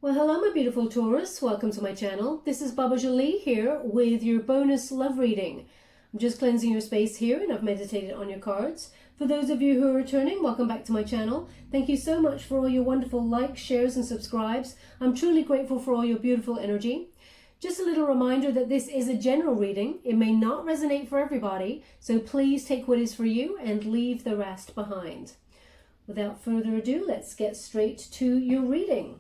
Well, hello my beautiful Taurus, welcome to my channel. This is Baba Jolie here with your bonus love reading. I'm just cleansing your space here and I've meditated on your cards. For those of you who are returning, welcome back to my channel. Thank you so much for all your wonderful likes, shares and subscribes. I'm truly grateful for all your beautiful energy. Just a little reminder that this is a general reading. It may not resonate for everybody, so please take what is for you and leave the rest behind. Without further ado, let's get straight to your reading.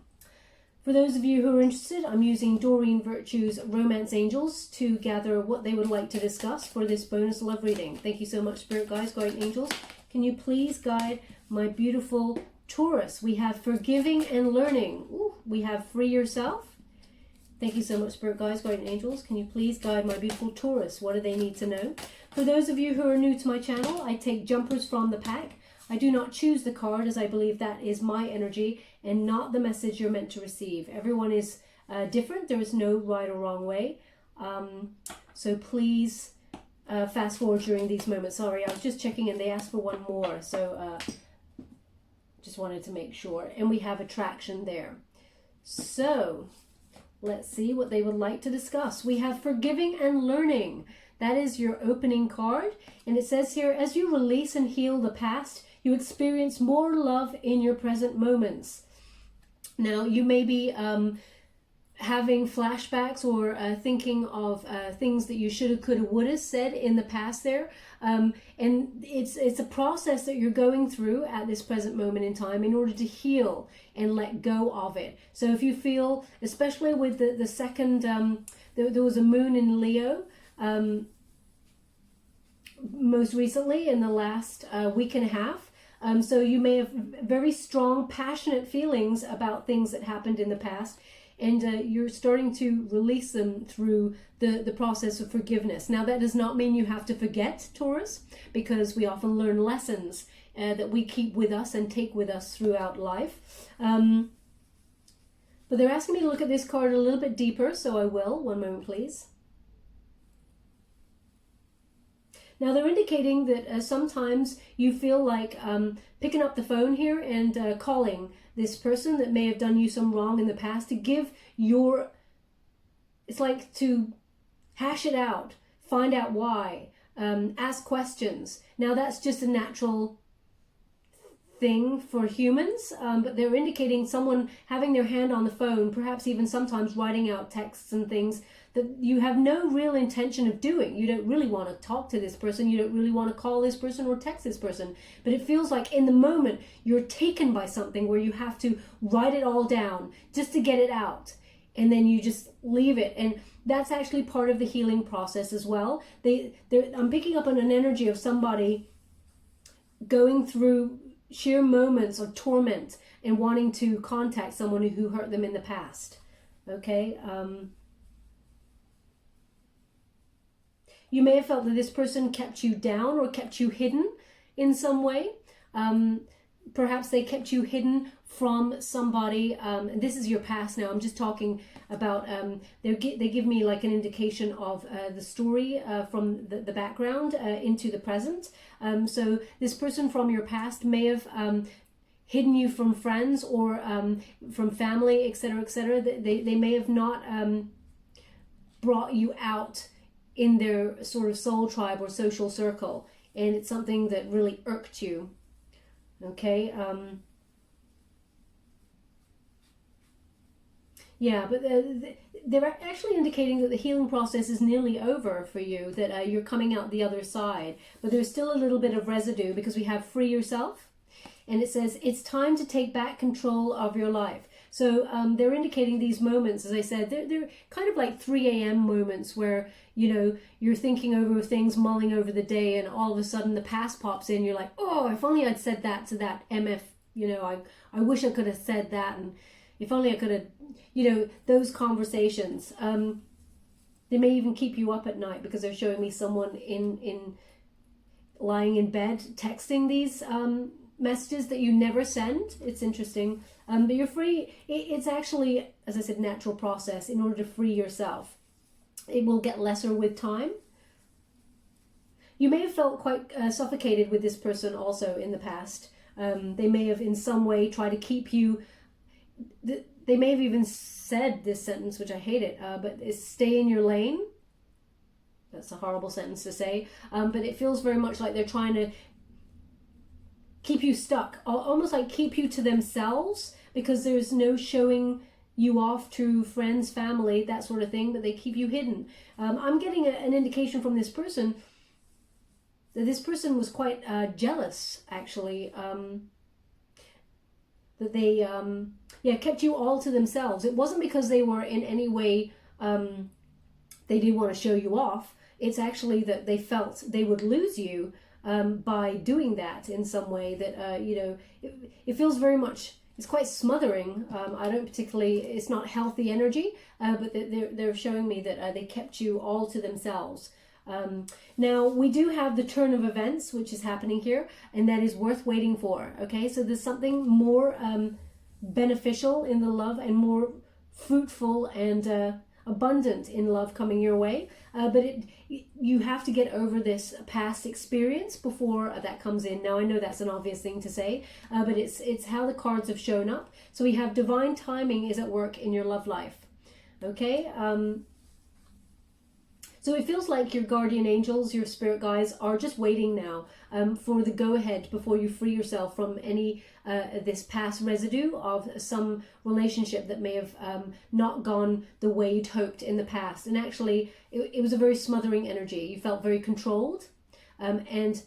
For those of you who are interested, I'm using Doreen Virtue's Romance Angels to gather what they would like to discuss for this bonus love reading. Thank you so much, Spirit Guides, Guardian Angels. Can you please guide my beautiful Taurus? We have Forgiving and Learning. Ooh, we have Free Yourself. Thank you so much, Spirit Guides, Guardian Angels. Can you please guide my beautiful Taurus? What do they need to know? For those of you who are new to my channel, I take jumpers from the pack. I do not choose the card as I believe that is my energy and not the message you're meant to receive. Everyone is different. There is no right or wrong way. So please fast forward during these moments. Sorry, I was just checking and they asked for one more. So just wanted to make sure. And we have attraction there. So let's see what they would like to discuss. We have Forgiving and Learning. That is your opening card. And it says here, as you release and heal the past, you experience more love in your present moments. Now, you may be having flashbacks or thinking of things that you shoulda, coulda, woulda said in the past there. And it's a process that you're going through at this present moment in time in order to heal and let go of it. So if you feel, especially with the second, there was a moon in Leo, most recently in the last week and a half. So you may have very strong, passionate feelings about things that happened in the past, and you're starting to release them through the process of forgiveness. Now, that does not mean you have to forget, Taurus, because we often learn lessons that we keep with us and take with us throughout life. But they're asking me to look at this card a little bit deeper, so I will. One moment, please. Now, they're indicating that sometimes you feel like picking up the phone here and calling this person that may have done you some wrong in the past to give your, it's like to hash it out, find out why, ask questions. Now, that's just a natural thing for humans, but they're indicating someone having their hand on the phone, perhaps even sometimes writing out texts and things that you have no real intention of doing. You don't really want to talk to this person. You don't really want to call this person or text this person. But it feels like in the moment you're taken by something where you have to write it all down just to get it out. And then you just leave it. And that's actually part of the healing process as well. I'm picking up on an energy of somebody going through sheer moments of torment and wanting to contact someone who hurt them in the past. Okay? You may have felt that this person kept you down or kept you hidden in some way. Perhaps they kept you hidden from somebody. And this is your past now. I'm just talking about, they give me like an indication of the story from the background into the present. So this person from your past may have hidden you from friends or from family, etc., etc. They may have not brought you out in their sort of soul tribe or social circle, and it's something that really irked you. Okay, yeah, but they're actually indicating that the healing process is nearly over for you, that you're coming out the other side, but there's still a little bit of residue because we have Free Yourself, and it says it's time to take back control of your life. So they're indicating these moments, as I said, they're kind of like 3 a.m. moments where, you know, you're thinking over things, mulling over the day, and all of a sudden the past pops in. You're like, oh, if only I'd said that to that MF, you know, I wish I could have said that, and if only I could have, you know, those conversations. They may even keep you up at night because they're showing me someone in lying in bed texting these messages that you never send. It's interesting. But you're free. It's actually, as I said, natural process in order to free yourself. It will get lesser with time. You may have felt quite suffocated with this person also in the past. They may have in some way tried to keep you, they may have even said this sentence, which I hate it, but it's stay in your lane. That's a horrible sentence to say, but it feels very much like they're trying to keep you stuck, almost like keep you to themselves, because there's no showing you off to friends, family, that sort of thing, but they keep you hidden. I'm getting an indication from this person that this person was quite jealous, actually, that they kept you all to themselves. It wasn't because they were in any way they didn't want to show you off. It's actually that they felt they would lose you by doing that in some way, that it feels very much, it's quite smothering. I don't particularly, it's not healthy energy, but they're showing me that they kept you all to themselves. Now we do have the turn of events, which is happening here, and that is worth waiting for. Okay, so there's something more beneficial in the love and more fruitful and abundant in love coming your way, but you have to get over this past experience before that comes in. Now I know that's an obvious thing to say, but it's how the cards have shown up. So we have divine timing is at work in your love life. Okay, so it feels like your guardian angels, your spirit guides, are just waiting now for the go-ahead before you free yourself from any this past residue of some relationship that may have not gone the way you'd hoped in the past. And actually, it was a very smothering energy. You felt very controlled, and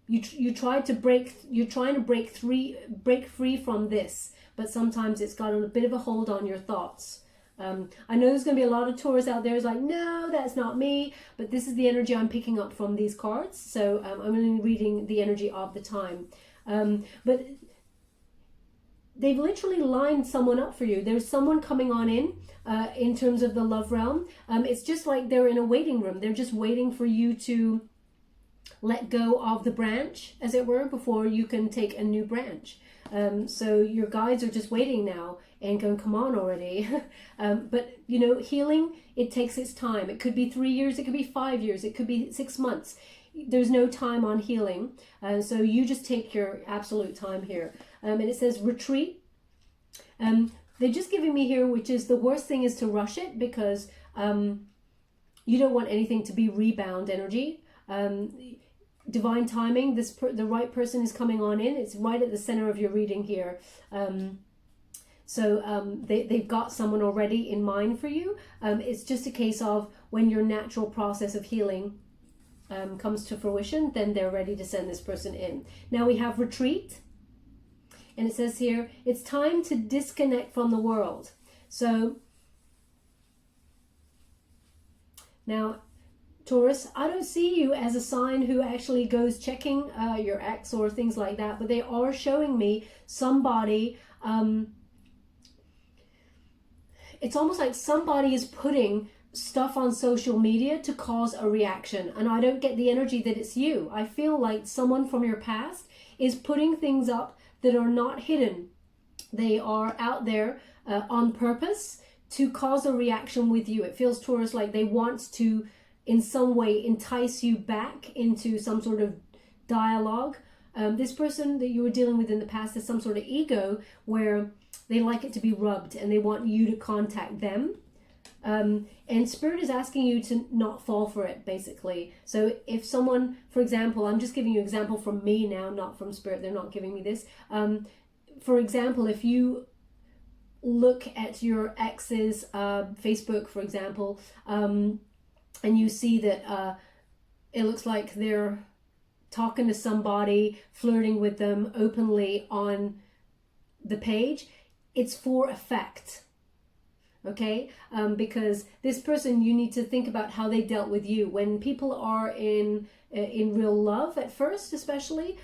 you're trying to break free from this, but sometimes it's got a bit of a hold on your thoughts. I know there's going to be a lot of Taurus out there who's like, no, that's not me, but this is the energy I'm picking up from these cards. So I'm only reading the energy of the time. But they've literally lined someone up for you. There's someone coming on in terms of the love realm. It's just like they're in a waiting room. They're just waiting for you to let go of the branch, as it were, before you can take a new branch. So your guides are just waiting now and going, come on already. But healing, it takes its time. It could be 3 years, it could be 5 years, it could be 6 months. There's no time on healing. So you just take your absolute time here. And it says retreat. They're just giving me here, which is the worst thing is to rush it, because you don't want anything to be rebound energy. Divine timing, the right person is coming on in. It's right at the center of your reading here. So they've got someone already in mind for you. It's just a case of when your natural process of healing comes to fruition, then they're ready to send this person in. Now we have retreat, and it says here, it's time to disconnect from the world. So now, Taurus, I don't see you as a sign who actually goes checking your ex or things like that, but they are showing me somebody, it's almost like somebody is putting stuff on social media to cause a reaction, and I don't get the energy that it's you. I feel like someone from your past is putting things up that are not hidden. They are out there on purpose to cause a reaction with you. It feels, Taurus, like they want to in some way entice you back into some sort of dialogue. This person that you were dealing with in the past has some sort of ego where they like it to be rubbed and they want you to contact them. And Spirit is asking you to not fall for it, basically. So if someone, for example, I'm just giving you an example from me now, not from Spirit, they're not giving me this. For example, if you look at your ex's Facebook, for example, and you see that it looks like they're talking to somebody, flirting with them openly on the page, it's for effect, okay? Because this person, you need to think about how they dealt with you. When people are in real love at first, especially,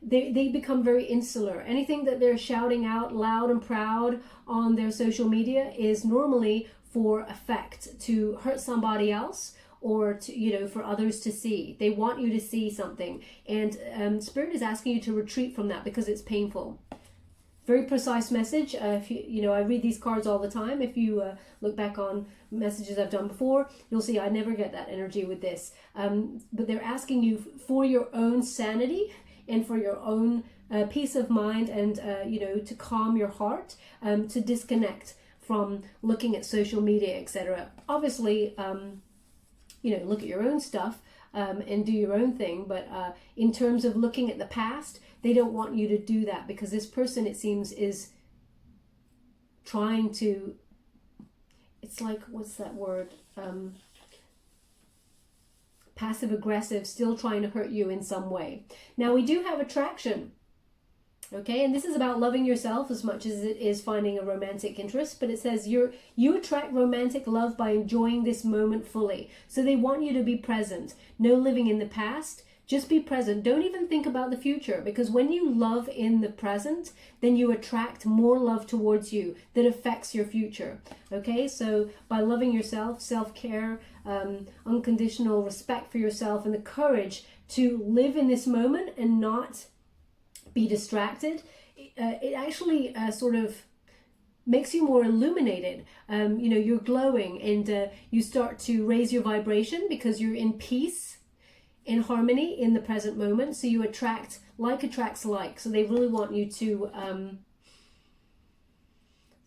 they become very insular. Anything that they're shouting out loud and proud on their social media is normally for effect, to hurt somebody else, or to, for others to see. They want you to see something, and Spirit is asking you to retreat from that because it's painful. Very precise message. If I read these cards all the time. If you look back on messages I've done before, you'll see I never get that energy with this. But they're asking you for your own sanity and for your own peace of mind, and you know, to calm your heart, to disconnect from looking at social media, etc. Obviously, you know, look at your own stuff and do your own thing, but in terms of looking at the past, they don't want you to do that, because this person, it seems, is trying to, it's like, what's that word? Passive aggressive, still trying to hurt you in some way. Now we do have attraction. Okay, and this is about loving yourself as much as it is finding a romantic interest, but it says you attract romantic love by enjoying this moment fully. So they want you to be present. No living in the past, just be present. Don't even think about the future, because when you love in the present, then you attract more love towards you that affects your future. Okay, so by loving yourself, self-care, unconditional respect for yourself, and the courage to live in this moment and not be distracted, it actually sort of makes you more illuminated. You know, you're glowing, and you start to raise your vibration because you're in peace, in harmony in the present moment. So you attract, like attracts like. So they really want you to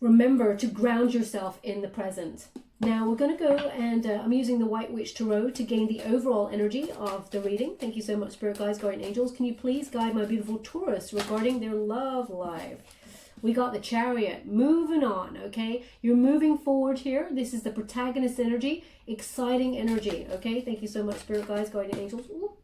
remember to ground yourself in the present. Now we're going to go, and I'm using the White Witch Tarot to gain the overall energy of the reading. Thank you so much, Spirit Guides, Guardian Angels. Can you please guide my beautiful Taurus regarding their love life? We got the Chariot, moving on, okay? You're moving forward here. This is the Protagonist energy, exciting energy, okay? Thank you so much, Spirit Guides, Guardian Angels. Ooh.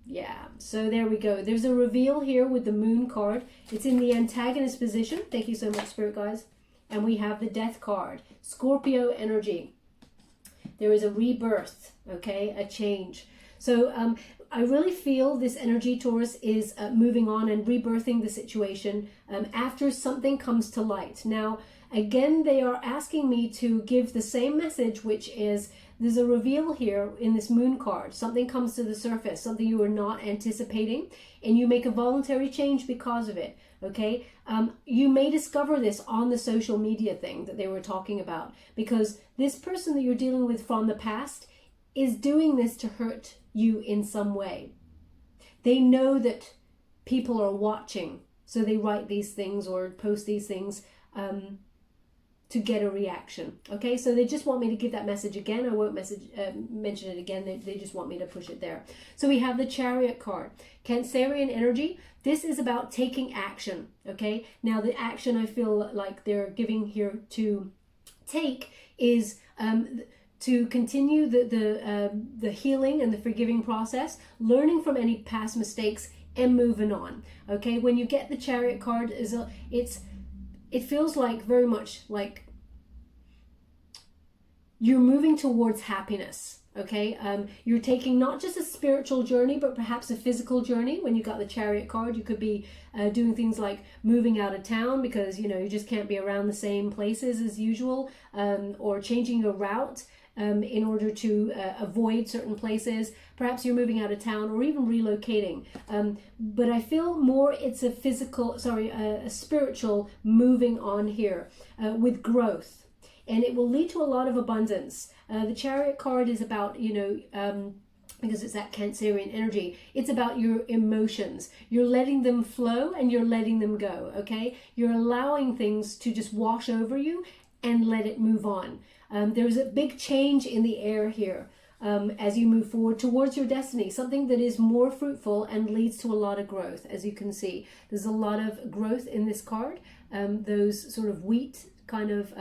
Yeah, so there we go. There's a reveal here with the Moon card. It's in the antagonist position. Thank you so much, Spirit Guides. And we have the Death card, Scorpio energy. There is a rebirth, okay, a change. So I really feel this energy, Taurus, is moving on and rebirthing the situation after something comes to light. Now, again, they are asking me to give the same message, which is there's a reveal here in this Moon card. Something comes to the surface, something you were not anticipating, and you make a voluntary change because of it. Okay, you may discover this on the social media thing that they were talking about, because this person that you're dealing with from the past is doing this to hurt you in some way. They know that people are watching, so they write these things or post these things to get a reaction. Okay, so they just want me to give that message again. I won't mention it again. They just want me to push it there. So we have the Chariot card, Cancerian energy. This is about taking action. Okay, now the action I feel like they're giving here to take is to continue the healing and the forgiving process, learning from any past mistakes, and moving on. Okay, when you get the Chariot card, it feels like very much like you're moving towards happiness. Okay, you're taking not just a spiritual journey, but perhaps a physical journey. When you got the Chariot card, you could be doing things like moving out of town because, you know, you just can't be around the same places as usual, or changing your route in order to avoid certain places. Perhaps you're moving out of town or even relocating. But I feel more it's a spiritual moving on here with growth. And it will lead to a lot of abundance. The Chariot card is about, you know, because it's that Cancerian energy, it's about your emotions. You're letting them flow and you're letting them go, okay? You're allowing things to just wash over you and let it move on. There's a big change in the air here as you move forward towards your destiny, something that is more fruitful and leads to a lot of growth. As you can see, there's a lot of growth in this card. Those sort of wheat kind of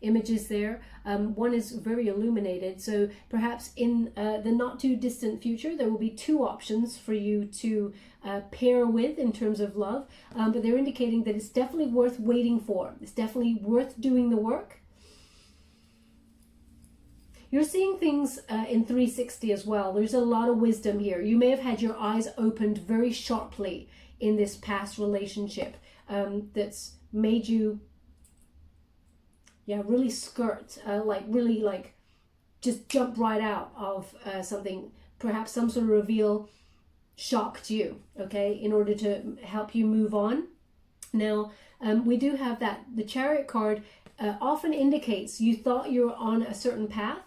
images there. One is very illuminated, so perhaps in the not too distant future there will be two options for you to pair with in terms of love, but they're indicating that it's definitely worth waiting for. It's definitely worth doing the work. You're seeing things in 360 as well. There's a lot of wisdom here. You may have had your eyes opened very sharply in this past relationship that's made you really skirt, like just jump right out of something. Perhaps some sort of reveal shocked you, okay, in order to help you move on. Now, we do have that. The Chariot card often indicates you thought you were on a certain path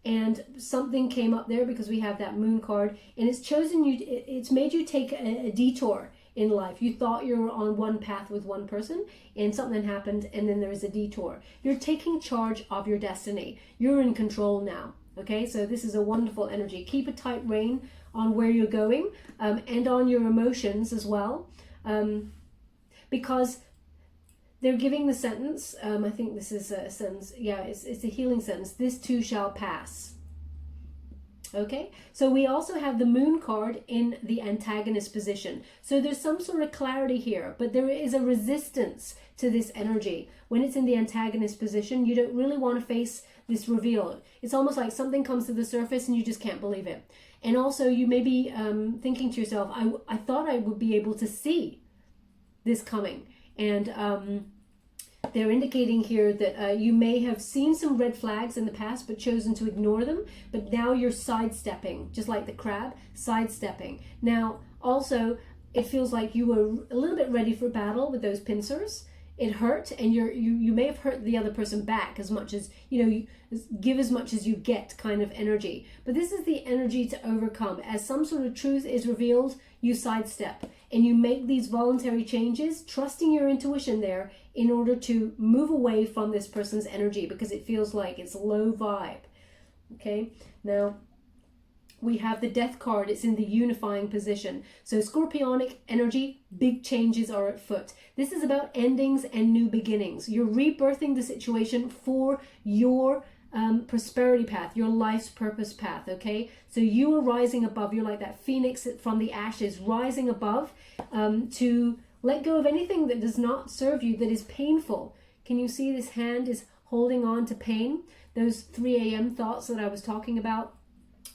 and something came up there because we have that moon card, and it's chosen you, it's made you take a detour in life. You thought you were on one path with one person and something happened, and then there's a detour. You're taking charge of your destiny. You're in control now. Okay, so this is a wonderful energy. Keep a tight rein on where you're going, and on your emotions as well, because they're giving the sentence, I think this is a sentence, yeah, it's a healing sentence, this too shall pass. Okay, so we also have the moon card in the antagonist position. So there's some sort of clarity here, but there is a resistance to this energy. When it's in the antagonist position, you don't really want to face this reveal. It's almost like something comes to the surface and you just can't believe it. And also you may be thinking to yourself, I thought I would be able to see this coming. And they're indicating here that you may have seen some red flags in the past but chosen to ignore them, but now you're sidestepping, just like the crab, sidestepping. Now also it feels like you were a little bit ready for battle with those pincers. It hurt, and you may have hurt the other person back, as much as, you know, you give as much as you get kind of energy. But this is the energy to overcome. As some sort of truth is revealed, you sidestep and you make these voluntary changes, trusting your intuition there in order to move away from this person's energy, because it feels like it's low vibe. Okay, now we have the death card. It's in the unifying position. So scorpionic energy, big changes are at foot. This is about endings and new beginnings. You're rebirthing the situation for your prosperity path, your life's purpose path, okay? So you are rising above. You're like that phoenix from the ashes, rising above, to let go of anything that does not serve you, that is painful. Can you see this hand is holding on to pain? Those 3 a.m. thoughts that I was talking about,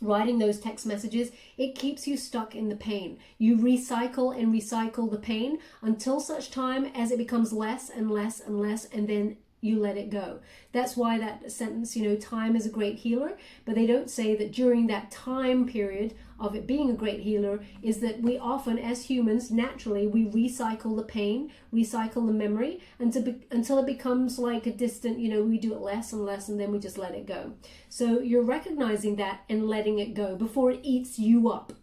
writing those text messages, it keeps you stuck in the pain. You recycle and recycle the pain until such time as it becomes less and less and less, and then you let it go. That's why that sentence, you know, time is a great healer, but they don't say that during that time period of it being a great healer is that we often, as humans, naturally, we recycle the pain, recycle the memory until it becomes like a distant, you know, we do it less and less, and then we just let it go. So you're recognizing that and letting it go before it eats you up.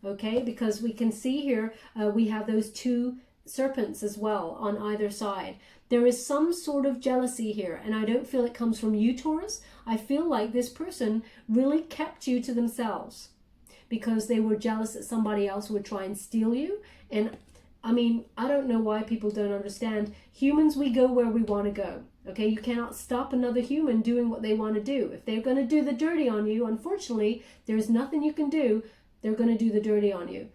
Okay, because we can see here, we have those 2 serpents as well on either side. There is some sort of jealousy here, and I don't feel it comes from you, Taurus. I feel like this person really kept you to themselves because they were jealous that somebody else would try and steal you. And I mean, I don't know why people don't understand. Humans, we go where we want to go. Okay, you cannot stop another human doing what they want to do. If they're going to do the dirty on you, unfortunately, there's nothing you can do. They're going to do the dirty on you.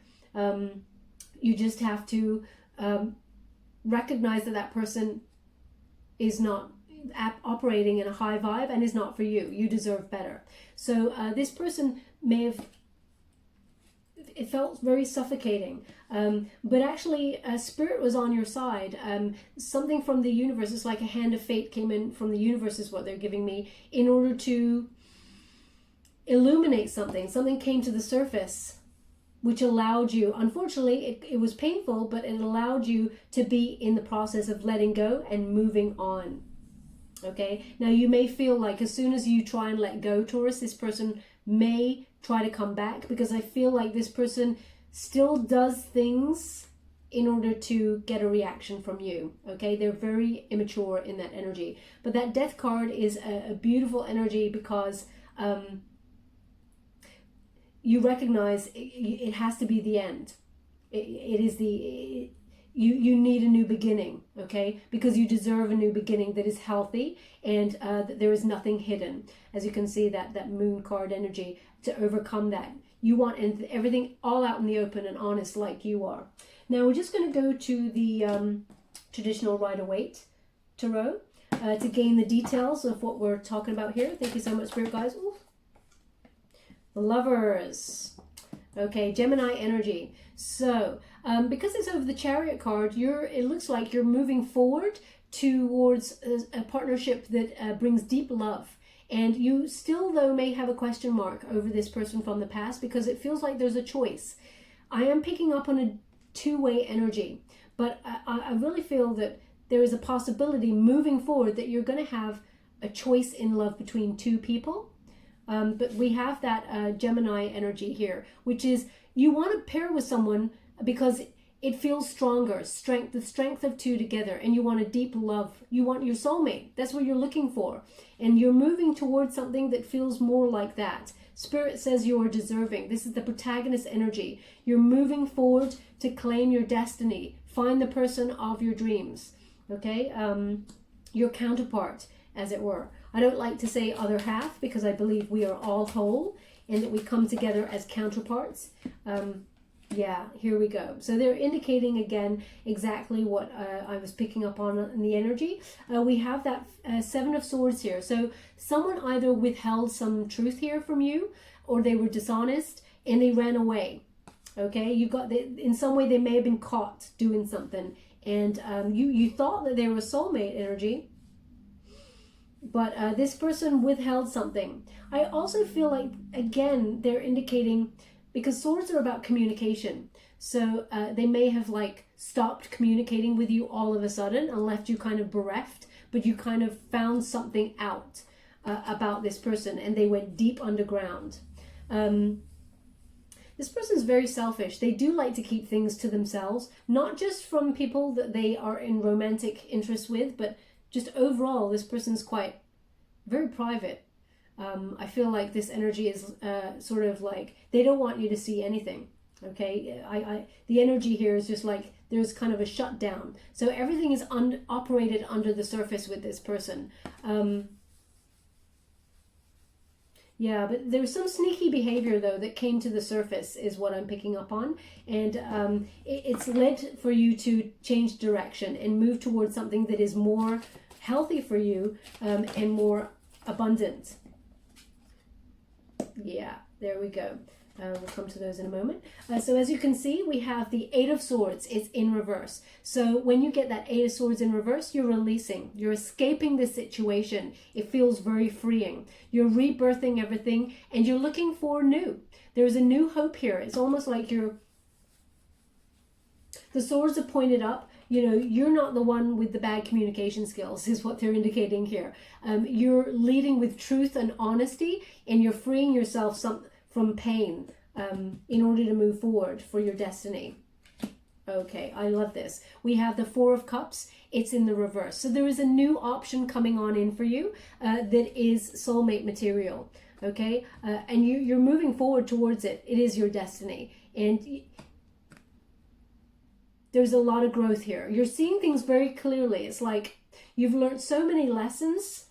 You just have to recognize that that person is not operating in a high vibe and is not for you. You deserve better. So this person may have, it felt very suffocating, but actually spirit was on your side. Something from the universe, it's like a hand of fate came in from the universe is what they're giving me, in order to illuminate something. Something came to the surface which allowed you, unfortunately, it was painful, but it allowed you to be in the process of letting go and moving on. Okay, now you may feel like as soon as you try and let go, Taurus, this person may try to come back, because I feel like this person still does things in order to get a reaction from you. Okay, they're very immature in that energy. But that death card is a beautiful energy, because you recognize it has to be the end. It is the, you need a new beginning, okay? Because you deserve a new beginning that is healthy, and that there is nothing hidden. As you can see, that moon card energy, to overcome that. You want everything all out in the open and honest, like you are. Now we're just going to go to the traditional Rider-Waite Tarot to gain the details of what we're talking about here. Thank you so much, Spirit Guides. Ooh. The Lovers. Okay, Gemini energy. So, because it's over the Chariot card, it looks like you're moving forward towards a partnership that brings deep love. And you still, though, may have a question mark over this person from the past, because it feels like there's a choice. I am picking up on a 2-way energy, but I really feel that there is a possibility moving forward that you're going to have a choice in love between 2 people. But we have that Gemini energy here, which is you want to pair with someone because it feels stronger, the strength of two together, and you want a deep love. You want your soulmate. That's what you're looking for. And you're moving towards something that feels more like that. Spirit says you are deserving. This is the Protagonist energy. You're moving forward to claim your destiny. Find the person of your dreams. Okay? Your counterpart, as it were. I don't like to say other half because I believe we are all whole and that we come together as counterparts. Yeah, here we go. So they're indicating again exactly what I was picking up on in the energy. We have that Seven of Swords here. So someone either withheld some truth here from you, or they were dishonest and they ran away. Okay, you got in some way they may have been caught doing something, and you thought that they were soulmate energy, but this person withheld something. I also feel like again they're indicating, because swords are about communication. So they may have like stopped communicating with you all of a sudden and left you kind of bereft, but you kind of found something out about this person and they went deep underground. This person's very selfish. They do like to keep things to themselves, not just from people that they are in romantic interest with, but just overall, this person's quite very private. I feel like this energy is sort of like they don't want you to see anything. Okay, the energy here is just like there's kind of a shutdown. So everything is operated under the surface with this person. Yeah, but there's some sneaky behavior though that came to the surface is what I'm picking up on, and it's led for you to change direction and move towards something that is more healthy for you and more abundant. Yeah, there we go. We'll come to those in a moment. So as you can see, we have the Eight of Swords. It's in reverse. So when you get that Eight of Swords in reverse, you're releasing. You're escaping the situation. It feels very freeing. You're rebirthing everything and you're looking for new. There's a new hope here. It's almost like the swords are pointed up. You know, you're not the one with the bad communication skills is what they're indicating here. You're leading with truth and honesty, and you're freeing yourself from pain in order to move forward for your destiny. Okay, I love this. We have the Four of Cups. It's in the reverse. So there is a new option coming on in for you that is soulmate material. Okay, and you're moving forward towards it. It is your destiny. And there's a lot of growth here. You're seeing things very clearly. It's like you've learned so many lessons.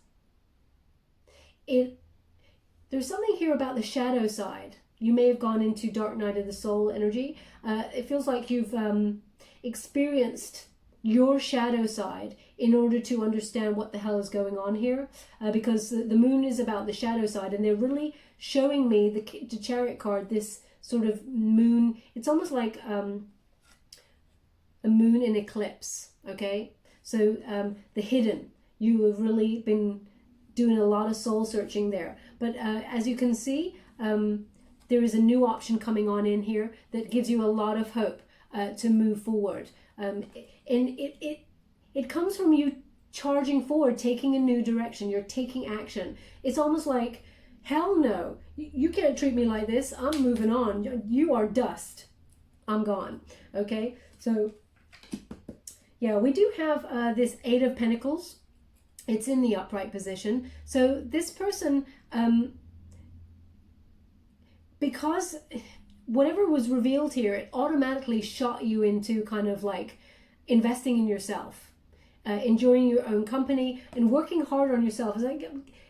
There's something here about the shadow side. You may have gone into dark night of the soul energy. It feels like you've experienced your shadow side in order to understand what the hell is going on here. Because the moon is about the shadow side, and they're really showing me the Chariot card, this sort of moon. It's almost like a moon in eclipse, okay? So the hidden, you have really been doing a lot of soul searching there. But as you can see, there is a new option coming on in here that gives you a lot of hope to move forward. And it comes from you charging forward, taking a new direction. You're taking action. It's almost like, hell no, you can't treat me like this. I'm moving on. You are dust. I'm gone, okay? So yeah, we do have this Eight of Pentacles. It's in the upright position. So this person, because whatever was revealed here, it automatically shot you into kind of like investing in yourself, enjoying your own company and working hard on yourself.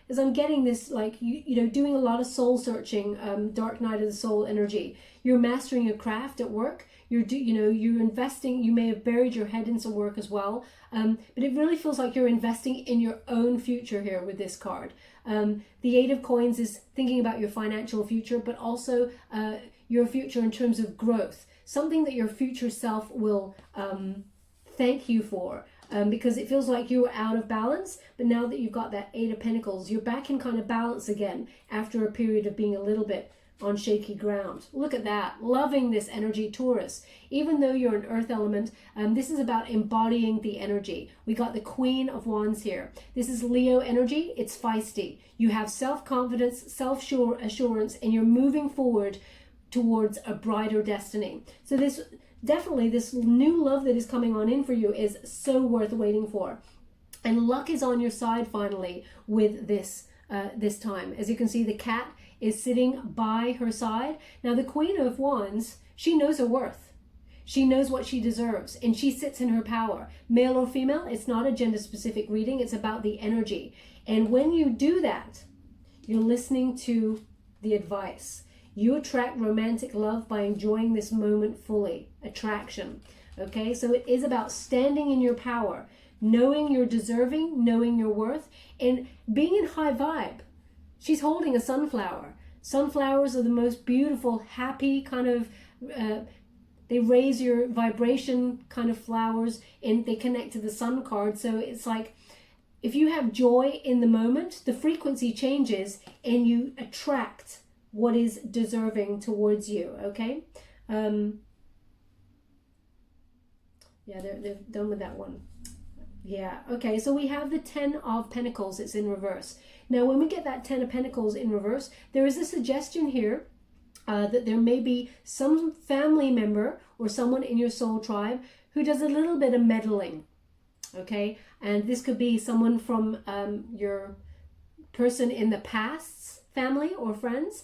As I'm getting this, like, you know, doing a lot of soul searching, dark night of the soul energy. You're mastering your craft at work. You're investing. You may have buried your head in some work as well, but it really feels like you're investing in your own future here with this card. The Eight of Coins is thinking about your financial future, but also your future in terms of growth, something that your future self will thank you for, because it feels like you were out of balance, but now that you've got that Eight of Pentacles, you're back in kind of balance again after a period of being a little bit on shaky ground. Look at that. Loving this energy, Taurus. Even though you're an earth element, this is about embodying the energy. We got the Queen of Wands here. This is Leo energy. It's feisty. You have self-confidence, self-assurance, and you're moving forward towards a brighter destiny. So this definitely, this new love that is coming on in for you is so worth waiting for. And luck is on your side finally with this this time. As you can see, the cat is sitting by her side. Now the Queen of Wands, she knows her worth. She knows what she deserves, and she sits in her power. Male or female, it's not a gender specific reading, it's about the energy. And when you do that, you're listening to the advice. You attract romantic love by enjoying this moment fully. Attraction. Okay, so it is about standing in your power, knowing you're deserving, knowing your worth, and being in high vibe. She's holding a sunflower. Sunflowers are the most beautiful, happy kind of, they raise your vibration kind of flowers, and they connect to the sun card. So it's like, if you have joy in the moment, the frequency changes and you attract what is deserving towards you, okay? Yeah, they're done with that one. Yeah, okay, so we have the 10 of Pentacles, it's in reverse. Now, when we get that 10 of Pentacles in reverse, there is a suggestion here that there may be some family member or someone in your soul tribe who does a little bit of meddling, okay? And this could be someone from your person in the past's family or friends,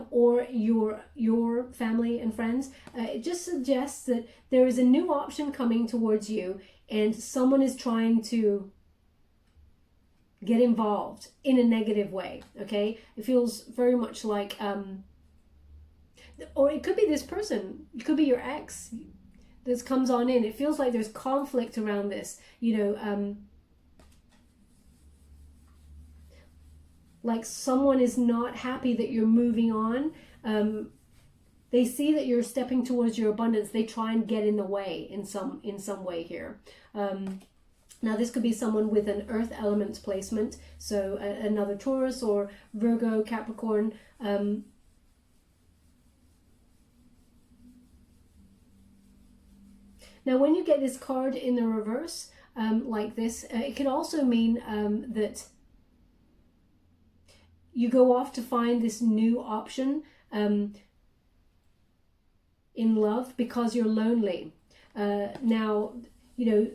or your family and friends. It just suggests that there is a new option coming towards you, and someone is trying to get involved in a negative way, okay? It feels very much like, or it could be this person, it could be your ex that comes on in. It feels like there's conflict around this, you know, like someone is not happy that you're moving on. They see that you're stepping towards your abundance. They try and get in the way in some way here. Now this could be someone with an earth element placement, so another Taurus or Virgo, Capricorn. Now when you get this card in the reverse, like this, it could also mean that you go off to find this new option in love because you're lonely. Now, you know,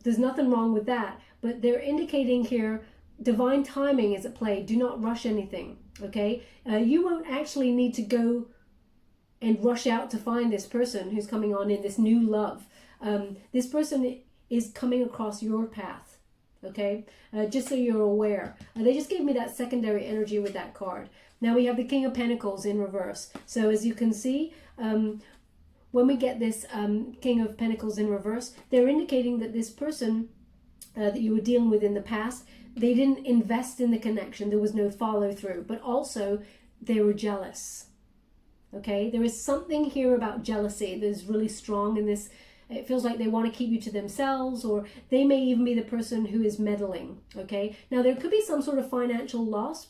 there's nothing wrong with that, but they're indicating here divine timing is at play. Do not rush anything, okay? You won't actually need to go and rush out to find this person who's coming on in, this new love. This person is coming across your path, okay? Just so you're aware. They just gave me that secondary energy with that card. Now we have the King of Pentacles in reverse. So as you can see, when we get this King of Pentacles in reverse, they're indicating that this person that you were dealing with in the past, they didn't invest in the connection. There was no follow through, but also they were jealous. Okay, there is something here about jealousy that is really strong in this. It feels like they want to keep you to themselves, or they may even be the person who is meddling. Okay, now there could be some sort of financial loss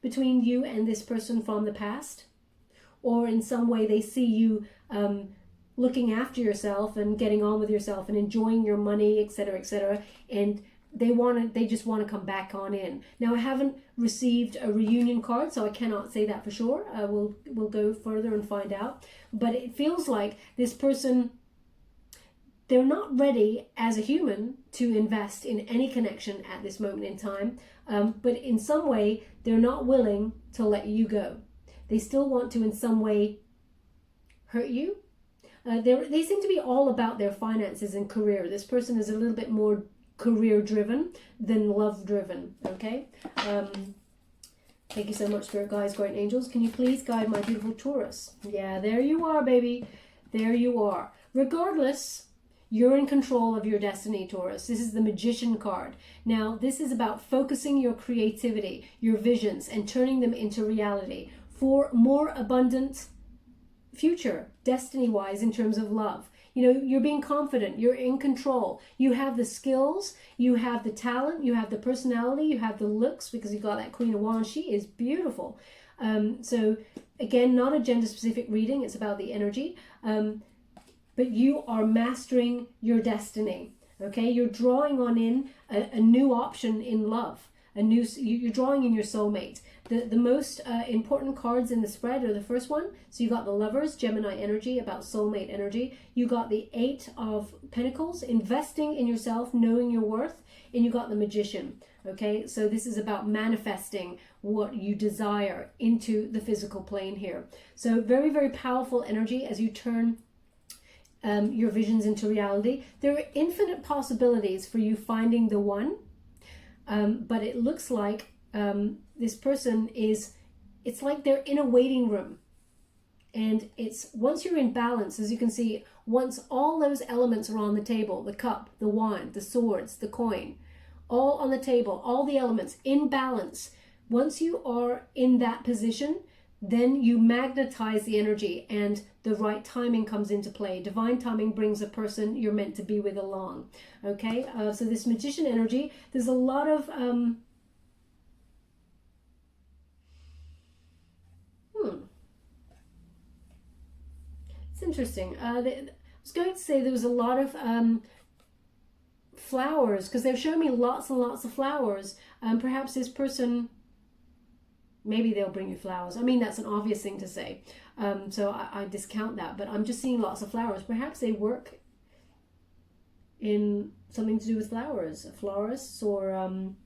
between you and this person from the past, or in some way they see you looking after yourself and getting on with yourself and enjoying your money, etc., and they just want to come back on in. Now I haven't received a reunion card, so I cannot say that for sure. We'll go further and find out, but it feels like this person, they're not ready as a human to invest in any connection at this moment in time, but in some way they're not willing to let you go. They still want to in some way hurt you. They seem to be all about their finances and career. This person is a little bit more career driven than love driven, okay? Thank you so much, Spirit Guides, Great Angels. Can you please guide my beautiful Taurus? Yeah, there you are, baby. There you are. Regardless, you're in control of your destiny, Taurus. This is the Magician card. Now, this is about focusing your creativity, your visions, and turning them into reality for more abundant future, destiny-wise, in terms of love. You know, you're being confident, you're in control. You have the skills, you have the talent, you have the personality, you have the looks, because you got that Queen of Wands. She is beautiful. So again, not a gender specific reading, it's about the energy. But you are mastering your destiny. Okay, you're drawing on in a new option in love. You're drawing in your soulmate. The most important cards in the spread are the first one. So you got the Lovers, Gemini energy, about soulmate energy. You got the Eight of Pentacles, investing in yourself, knowing your worth. And you got the Magician. Okay, so this is about manifesting what you desire into the physical plane here. So very, very powerful energy as you turn your visions into reality. There are infinite possibilities for you finding the one, but it looks like this person it's like they're in a waiting room, and it's once you're in balance, as you can see, once all those elements are on the table, the cup, the wand, the swords, the coin, all on the table, all the elements in balance, once you are in that position, then you magnetize the energy and the right timing comes into play. Divine timing brings a person you're meant to be with along. Okay, so this Magician energy, there's a lot of it's interesting. I was going to say there was a lot of flowers, because they've shown me lots and lots of flowers. Perhaps this person, maybe they'll bring you flowers. I mean, that's an obvious thing to say. So I discount that, but I'm just seeing lots of flowers. Perhaps they work in something to do with flowers, florists, or I'm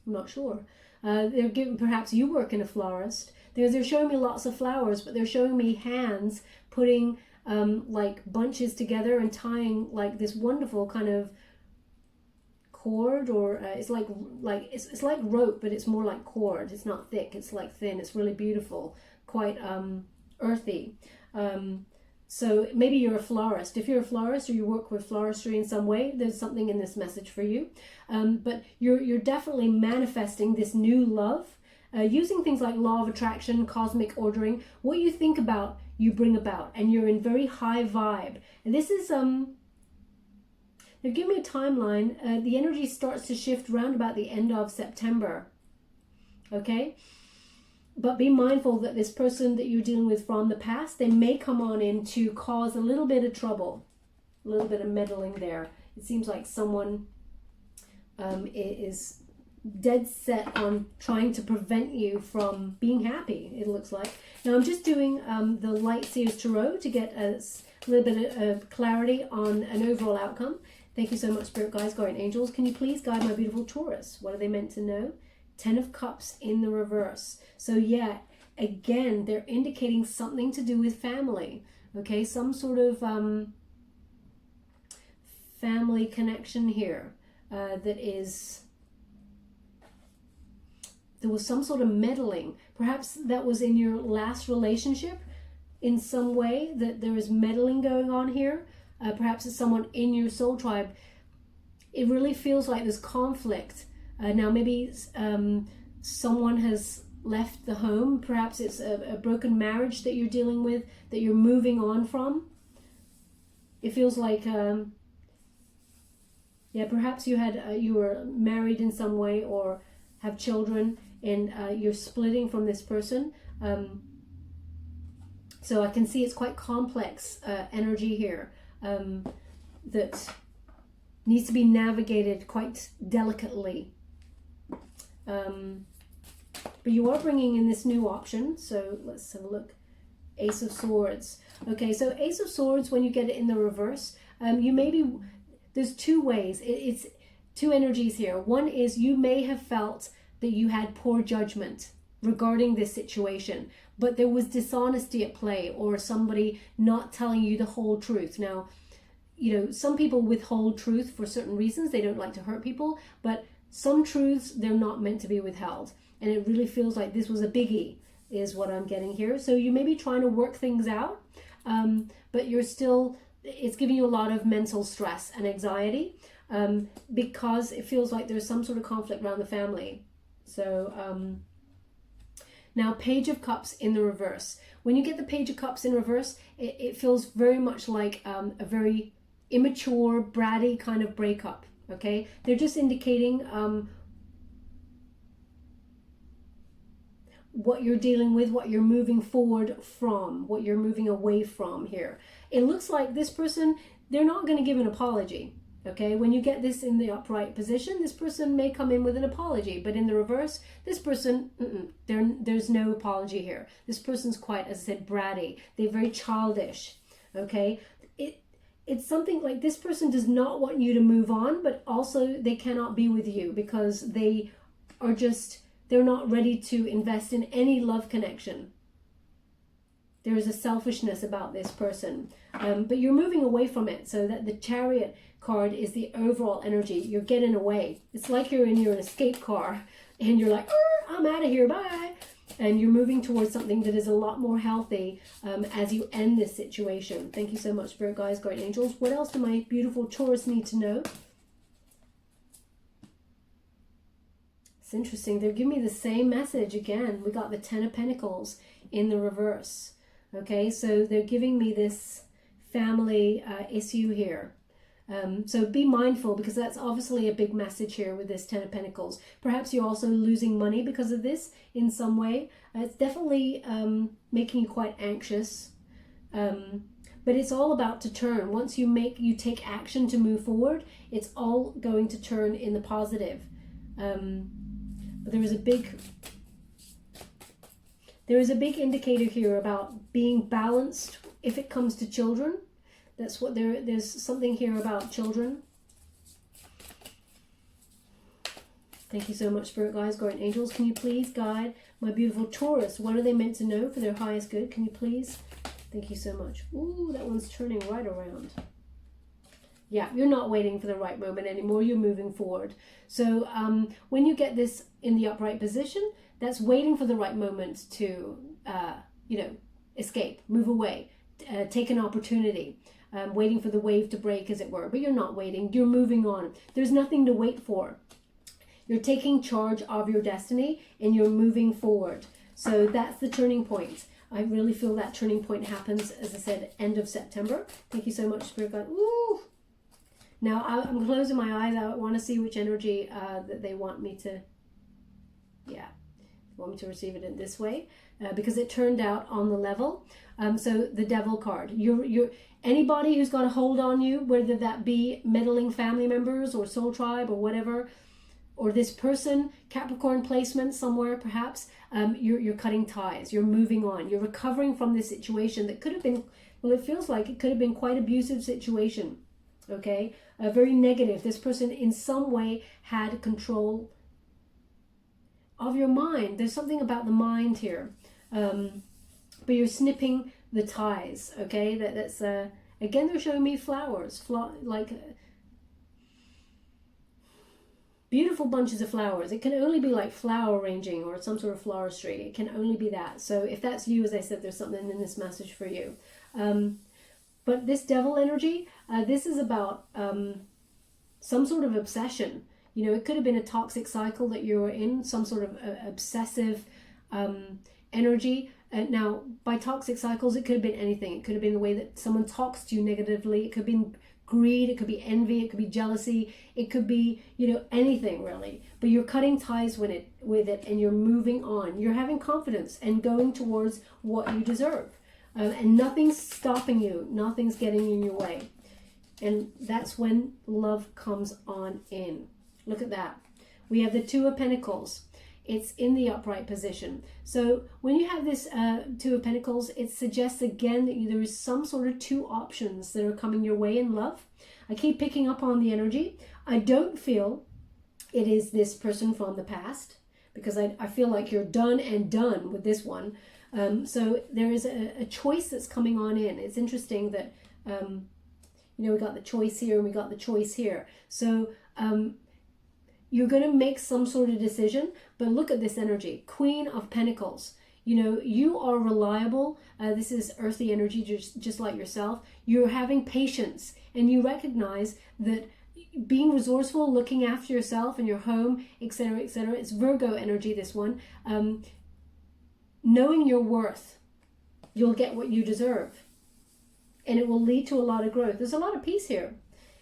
not sure. They're giving, perhaps you work in a florist. They're showing me lots of flowers, but they're showing me hands putting like bunches together and tying like this wonderful kind of cord, or it's like it's like rope, but it's more like cord. It's not thick, it's like thin. It's really beautiful, quite earthy. So maybe you're a florist. If you're a florist or you work with floristry in some way, there's something in this message for you. But you're definitely manifesting this new love using things like law of attraction, cosmic ordering. What you think about, you bring about, and you're in very high vibe. And this is they've given me a timeline. The energy starts to shift around about the end of September. Okay? But be mindful that this person that you're dealing with from the past, they may come on in to cause a little bit of trouble, a little bit of meddling there. It seems like someone is dead set on trying to prevent you from being happy, it looks like. Now I'm just doing the Light Seers Tarot to get a little bit of clarity on an overall outcome. Thank you so much, Spirit Guides, Guardian Angels. Can you please guide my beautiful Taurus? What are they meant to know? 10 of Cups in the reverse. So yeah, again, they're indicating something to do with family. Okay, some sort of family connection here that is... There was some sort of meddling. Perhaps that was in your last relationship in some way, that there is meddling going on here. Perhaps it's someone in your soul tribe. It really feels like there's conflict. Now maybe someone has left the home. Perhaps it's a broken marriage that you're dealing with, that you're moving on from. It feels like, yeah, perhaps you were married in some way or have children, and you're splitting from this person. So I can see it's quite complex energy here that needs to be navigated quite delicately. But you are bringing in this new option. So let's have a look. Ace of Swords. Okay, so Ace of Swords, when you get it in the reverse, you may be... There's two ways. It's two energies here. One is you may have felt that you had poor judgment regarding this situation, but there was dishonesty at play, or somebody not telling you the whole truth. Now, you know, some people withhold truth for certain reasons. They don't like to hurt people, but some truths, they're not meant to be withheld. And it really feels like this was a biggie, is what I'm getting here. So you may be trying to work things out, but you're still, it's giving you a lot of mental stress and anxiety, because it feels like there's some sort of conflict around the family. So now Page of Cups in the reverse. When you get the Page of Cups in reverse, it feels very much like a very immature, bratty kind of breakup. Okay, they're just indicating what you're dealing with, what you're moving forward from, what you're moving away from here. It looks like this person, they're not going to give an apology. Okay, when you get this in the upright position, this person may come in with an apology, but in the reverse, this person, there's no apology here. This person's quite, as I said, bratty. They're very childish. Okay, it's something like this person does not want you to move on, but also they cannot be with you because they are just, they're not ready to invest in any love connection. There is a selfishness about this person, but you're moving away from it, so that the Chariot card is the overall energy. You're getting away. It's like you're in your escape car and you're like, I'm out of here, bye. And you're moving towards something that is a lot more healthy as you end this situation. Thank you so much, Spirit Guides, Great Angels. What else do my beautiful Taurus need to know? It's interesting. They're giving me the same message again. We got the Ten of Pentacles in the reverse. Okay, so they're giving me this family issue here. So be mindful, because that's obviously a big message here with this Ten of Pentacles. Perhaps you're also losing money because of this in some way. It's definitely making you quite anxious. But it's all about to turn. Once you take action to move forward, it's all going to turn in the positive. But there is a big indicator here about being balanced if it comes to children. That's what there's something here about children. Thank you so much, Spirit Guides, Guardian Angels. Can you please guide my beautiful Taurus? What are they meant to know for their highest good? Can you please? Thank you so much. Ooh, that one's turning right around. Yeah, you're not waiting for the right moment anymore. You're moving forward. So when you get this in the upright position, that's waiting for the right moment to, escape, move away, take an opportunity. Waiting for the wave to break, as it were. But you're not waiting. You're moving on. There's nothing to wait for. You're taking charge of your destiny and you're moving forward. So that's the turning point. I really feel that turning point happens, as I said, end of September. Thank you so much, Spirit Guide. Ooh. Now, I'm closing my eyes. I want to see which energy that they want me to, want me to receive it in this way, because it turned out on the level. So the Devil card. You're anybody who's got a hold on you, whether that be meddling family members or soul tribe or whatever, or this person, Capricorn placement somewhere perhaps, you're cutting ties, you're moving on, you're recovering from this situation that could have been, well, it feels like it could have been quite abusive situation, okay? Very negative. This person in some way had control of your mind. There's something about the mind here. But you're snipping the ties, okay? That's again, they're showing me flowers, beautiful bunches of flowers. It can only be like flower arranging or some sort of floristry. It can only be that. So if that's you, as I said, there's something in this message for you. But this Devil energy, this is about some sort of obsession. You know, it could have been a toxic cycle that you were in, some sort of obsessive energy. Now, by toxic cycles, it could have been anything. It could have been the way that someone talks to you negatively. It could have been greed. It could be envy. It could be jealousy. It could be, anything really. But you're cutting ties with it, and you're moving on. You're having confidence and going towards what you deserve. And nothing's stopping you. Nothing's getting in your way. And that's when love comes on in. Look at that. We have the Two of Pentacles. It's in the upright position. So when you have this Two of Pentacles, it suggests again that there is some sort of two options that are coming your way in love. I keep picking up on the energy. I don't feel it is this person from the past, because I feel like you're done and done with this one. So there is a choice that's coming on in. It's interesting that, we got the choice here and we got the choice here. So you're going to make some sort of decision, but look at this energy. Queen of Pentacles. You are reliable. This is earthly energy, just like yourself. You're having patience, and you recognize that being resourceful, looking after yourself and your home, etc., etc. It's Virgo energy, this one. Knowing your worth, you'll get what you deserve. And it will lead to a lot of growth. There's a lot of peace here.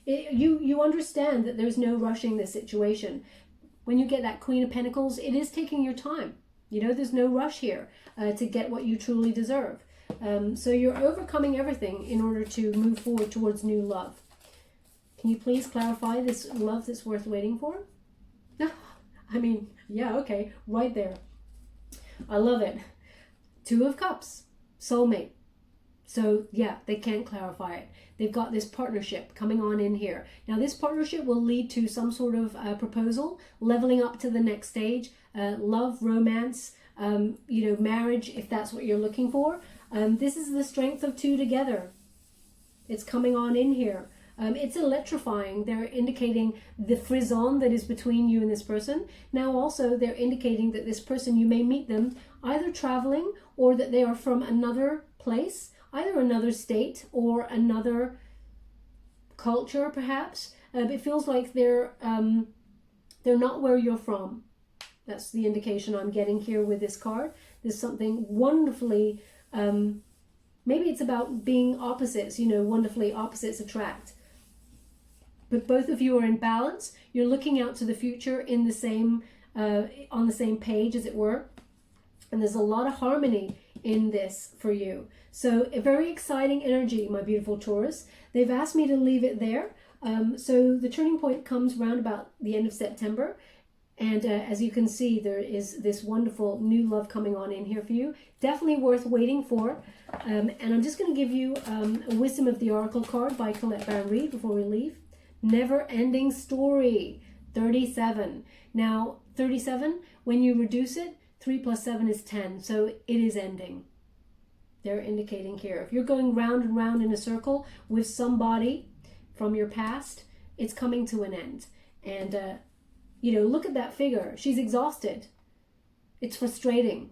You understand that there's no rushing this situation. When you get that Queen of Pentacles, it is taking your time. You know, there's no rush here to get what you truly deserve. So you're overcoming everything in order to move forward towards new love. Can you please clarify this love that's worth waiting for? I mean, yeah, okay, right there. I love it. Two of Cups, soulmate. So yeah, they can't clarify it. They've got this partnership coming on in here. Now this partnership will lead to some sort of proposal, leveling up to the next stage, love, romance, you know, marriage, if that's what you're looking for. This is the strength of two together. It's coming on in here. It's electrifying. They're indicating the frisson that is between you and this person. Now also they're indicating that this person, you may meet them either traveling or that they are from another place, either another state or another culture perhaps. It feels like they're not where you're from. That's the indication I'm getting here with this card. There's something wonderfully, maybe it's about being opposites, you know, wonderfully opposites attract. But both of you are in balance. You're looking out to the future in the same, on the same page, as it were. And there's a lot of harmony in this for you. So a very exciting energy, my beautiful Taurus. They've asked me to leave it there. So the turning point comes around about the end of September. And as you can see, there is this wonderful new love coming on in here for you. Definitely worth waiting for. And I'm just going to give you a Wisdom of the Oracle card by Colette Baron Reid before we leave. Never-ending story, 37. Now, 37, when you reduce it, 3 plus 7 is 10. So it is ending. They're indicating here. If you're going round and round in a circle with somebody from your past, it's coming to an end. And, you know, look at that figure. She's exhausted. It's frustrating.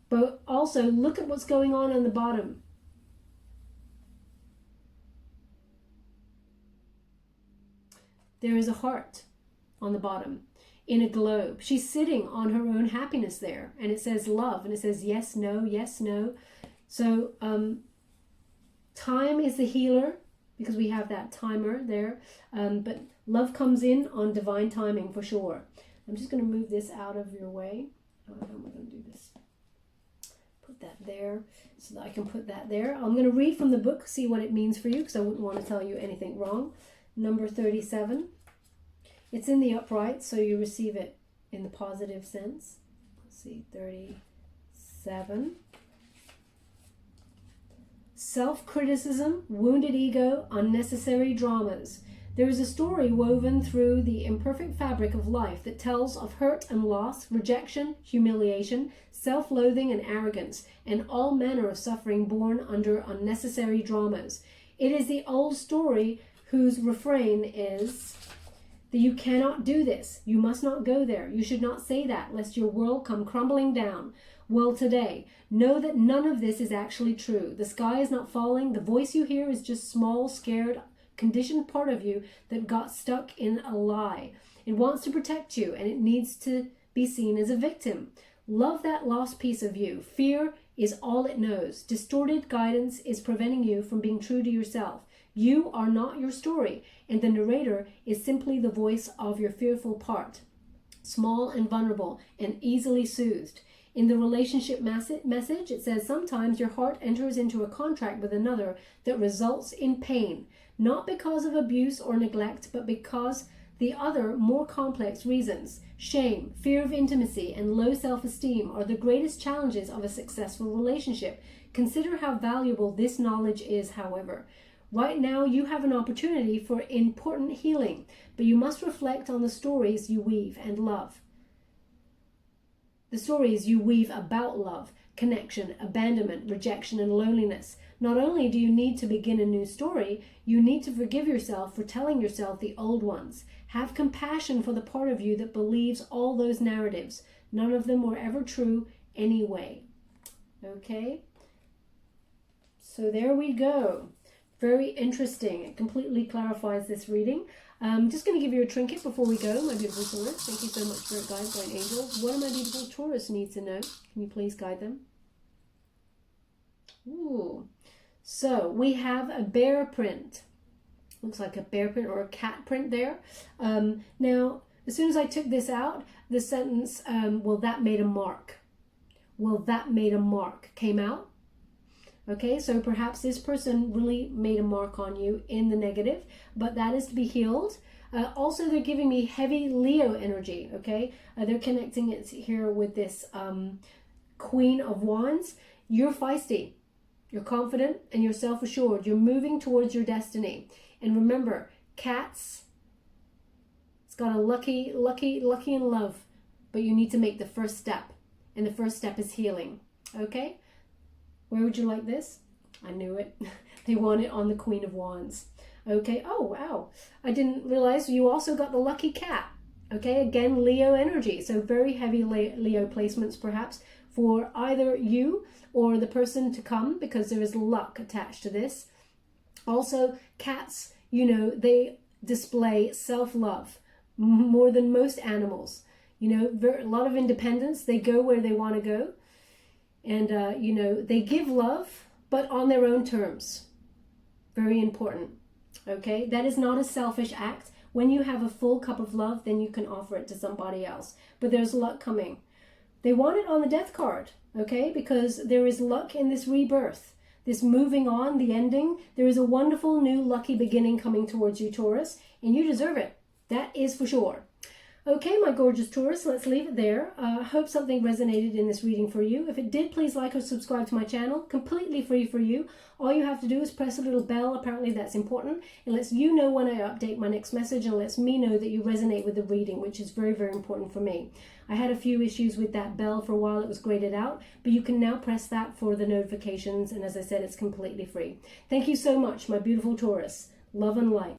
But also, look at what's going on the bottom. There is a heart on the bottom in a globe. She's sitting on her own happiness there. And it says love. And it says yes, no, yes, no. So time is the healer because we have that timer there. But love comes in on divine timing for sure. I'm just going to move this out of your way. How am I going to do this? Put that there so that I can put that there. I'm going to read from the book, see what it means for you because I wouldn't want to tell you anything wrong. Number 37. It's in the upright, so you receive it in the positive sense. Let's see, 37. Self-criticism, wounded ego, unnecessary dramas. There is a story woven through the imperfect fabric of life that tells of hurt and loss, rejection, humiliation, self-loathing and arrogance, and all manner of suffering born under unnecessary dramas. It is the old story whose refrain is that you cannot do this, you must not go there, you should not say that, lest your world come crumbling down. Well, today, know that none of this is actually true. The sky is not falling, the voice you hear is just small, scared, conditioned part of you that got stuck in a lie. It wants to protect you, and it needs to be seen as a victim. Love that lost piece of you. Fear is all it knows. Distorted guidance is preventing you from being true to yourself. You are not your story, and the narrator is simply the voice of your fearful part, small and vulnerable and easily soothed. In the relationship message, it says sometimes your heart enters into a contract with another that results in pain, not because of abuse or neglect, but because the other more complex reasons. Shame, fear of intimacy, and low self-esteem are the greatest challenges of a successful relationship. Consider how valuable this knowledge is, however. Right now, you have an opportunity for important healing, but you must reflect on the stories you weave and love. The stories you weave about love, connection, abandonment, rejection, and loneliness. Not only do you need to begin a new story, you need to forgive yourself for telling yourself the old ones. Have compassion for the part of you that believes all those narratives. None of them were ever true anyway. Okay? So there we go. Very interesting. It completely clarifies this reading. I'm just going to give you a trinket before we go, my beautiful Taurus. Thank you so much for it, guys, by an angel. What do my beautiful Taurus need to know? Can you please guide them? Ooh. So we have a bear print. Looks like a bear print or a cat print there. Now, As soon as I took this out, the sentence, well, that made a mark. Well, that made a mark came out. Okay, so perhaps this person really made a mark on you in the negative, but that is to be healed. Also, they're giving me heavy Leo energy, okay? They're connecting it here with this Queen of Wands. You're feisty, you're confident, and you're self-assured. You're moving towards your destiny. And remember, cats, it's got a lucky in love, but you need to make the first step. And the first step is healing, okay? Where would you like this? I knew it. They want it on the Queen of Wands. Okay, oh wow. I didn't realize you also got the lucky cat. Okay, again, Leo energy. So very heavy Leo placements perhaps for either you or the person to come, because there is luck attached to this. Also, cats, you know, they display self-love more than most animals. You know, a lot of independence. They go where they want to go. And, you know, they give love, but on their own terms. Very important. Okay, that is not a selfish act. When you have a full cup of love, then you can offer it to somebody else. But there's luck coming. They want it on the death card, okay, because there is luck in this rebirth, this moving on, the ending. There is a wonderful new lucky beginning coming towards you, Taurus, and you deserve it. That is for sure. Okay, my gorgeous Taurus, let's leave it there. I hope something resonated in this reading for you. If it did, please like or subscribe to my channel. Completely free for you. All you have to do is press a little bell. Apparently that's important. It lets you know when I update my next message, and lets me know that you resonate with the reading, which is very, very important for me. I had a few issues with that bell for a while. It was graded out, but you can now press that for the notifications. And as I said, it's completely free. Thank you so much, my beautiful Taurus. Love and light.